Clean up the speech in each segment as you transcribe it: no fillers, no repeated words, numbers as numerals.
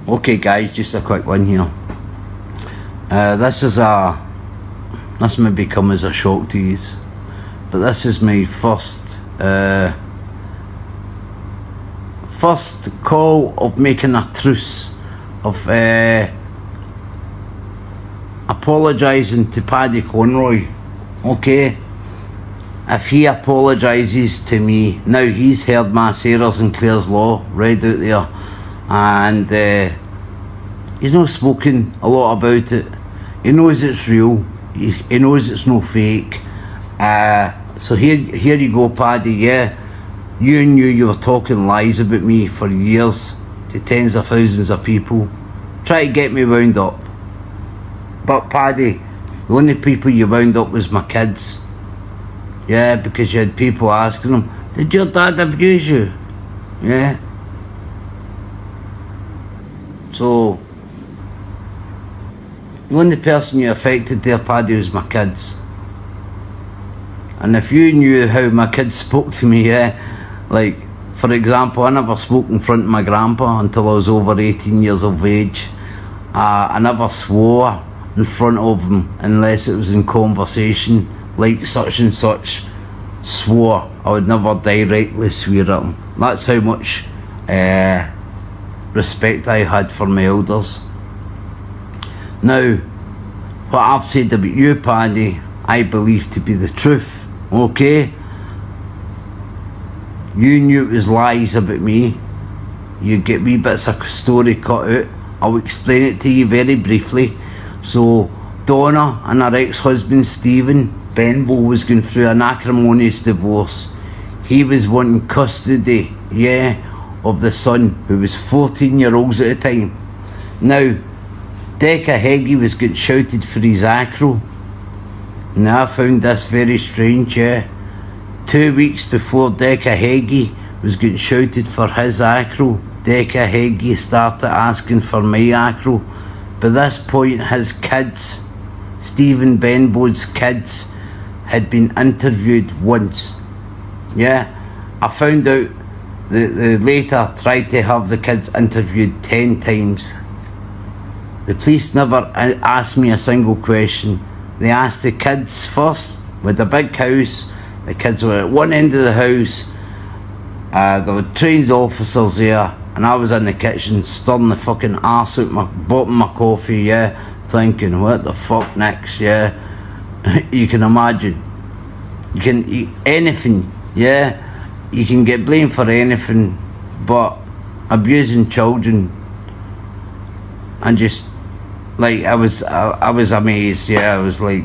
Okay guys, just a quick one here. This may come as a shock to you, but this is my first call of making a truce, of apologising to Paddy Conroy. Okay, if he apologises to me, now he's heard my Sarah's and Clare's Law read out there, and he's not spoken a lot about it. He knows it's real. He knows it's no fake. So here you go, Paddy. Yeah, you knew you were talking lies about me for years to tens of thousands of people. Try to get me wound up. But Paddy, the only people you wound up was my kids. Yeah, because you had people asking them, did your dad abuse you? Yeah. So, the only person you affected there, Paddy, was my kids. And if you knew how my kids spoke to me, yeah, like, for example, I never spoke in front of my grandpa until I was over 18 years of age. I never swore in front of him unless it was in conversation, like such and such swore. I would never directly swear at him. That's how much respect I had for my elders. Now, what I've said about you, Paddy, I believe to be the truth, okay? You knew it was lies about me. You get wee bits of story cut out. I'll explain it to you very briefly. So, Donna and her ex-husband Stephen Benbow was going through an acrimonious divorce. He was wanting custody, yeah, of the son, who was 14-year-olds at the time. Now, Decca Heggie was getting shouted for his acro. Now I found this very strange, yeah. 2 weeks before Decca Heggie was getting shouted for his acro, Decca Heggie started asking for my acro. By this point, his kids, Stephen Benbow's kids, had been interviewed once. Yeah, I found out the later tried to have the kids interviewed 10 times. The police never asked me a single question. They asked the kids first, with a big house. The kids were at one end of the house. There were trained officers there, and I was in the kitchen stirring the fucking arse out my bottom of my coffee, yeah, thinking, what the fuck next, yeah. You can imagine. You can eat anything, yeah. You can get blamed for anything, but abusing children, and just like I was amazed, yeah. I was like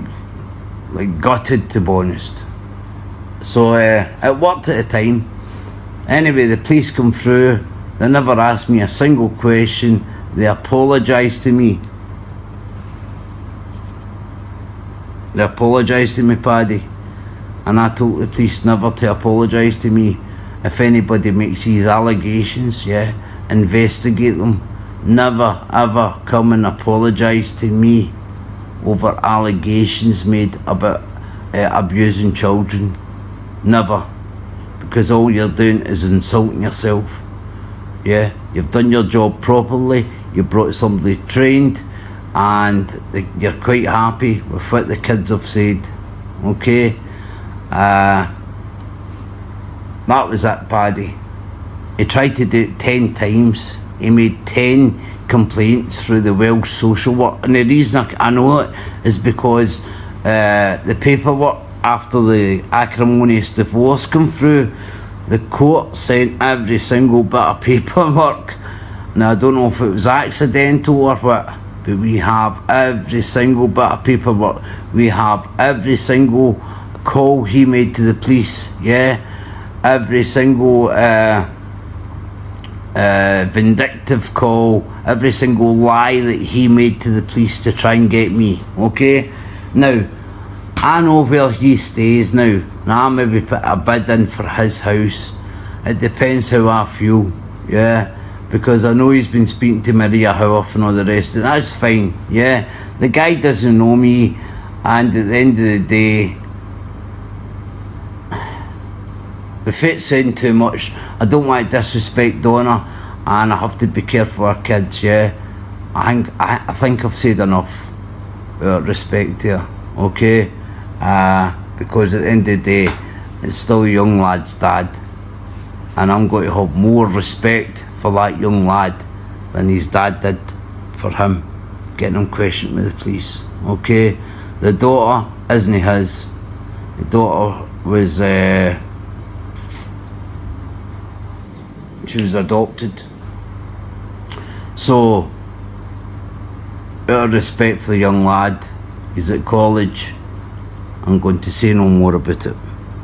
gutted, to be honest. So it worked at the time. Anyway, the police come through. They never asked me a single question. They apologised to me. They apologised to me, Paddy. And I told the police never to apologise to me. If anybody makes these allegations, yeah, investigate them. Never ever come and apologise to me over allegations made about abusing children. Never. Because all you're doing is insulting yourself. Yeah, you've done your job properly. You brought somebody trained, and you're quite happy with what the kids have said. Okay. That was it, Paddy. He tried to do it 10 times. He made 10 complaints through the Welsh social work, and the reason I know it is because the paperwork after the acrimonious divorce come through, the court sent every single bit of paperwork. Now I don't know if it was accidental or what, but we have every single bit of paperwork. We have every single call he made to the police, yeah, every single vindictive call, every single lie that he made to the police to try and get me. Okay, now I know where he stays now. Now I maybe put a bid in for his house. It depends how I feel, yeah, because I know he's been speaking to Maria Howarth and all the rest, and that's fine, yeah. The guy doesn't know me, and at the end of the day, if it's saying too much, I don't want to disrespect Donna. and I have to be careful for kids, yeah. I think I've said enough respect here, okay? Because at the end of the day, it's still a young lad's dad, and I'm going to have more respect for that young lad than his dad did for him getting him questioned with the police, okay? The daughter isn't his. The daughter was she was adopted. So out of respect for the young lad, he's at college, I'm going to say no more about it,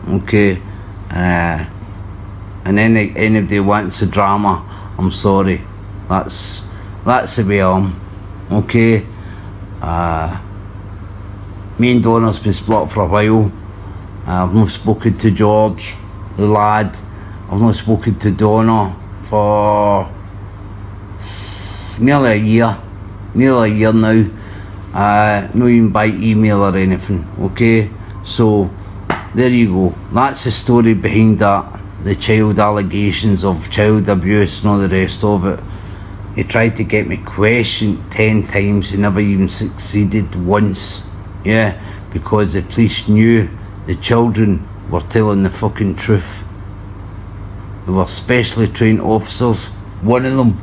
okay? And anybody wants a drama, I'm sorry, that's the way I am, okay? Me and Donna's been split for a while. I've not spoken to George, the lad. I've not spoken to Donna for nearly a year now. Not even by email or anything, okay? So there you go, that's the story behind that, the child allegations of child abuse and all the rest of it. He tried to get me questioned 10 times, he never even succeeded once, yeah, because the police knew the children were telling the fucking truth. They were specially trained officers, one of them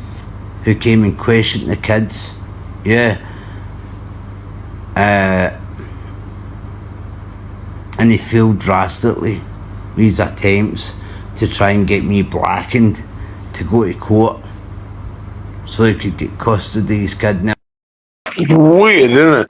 who came and questioned the kids, yeah. And he failed drastically with his attempts to try and get me blackened to go to court so he could get custody of his kid. Now, It's weird, isn't it?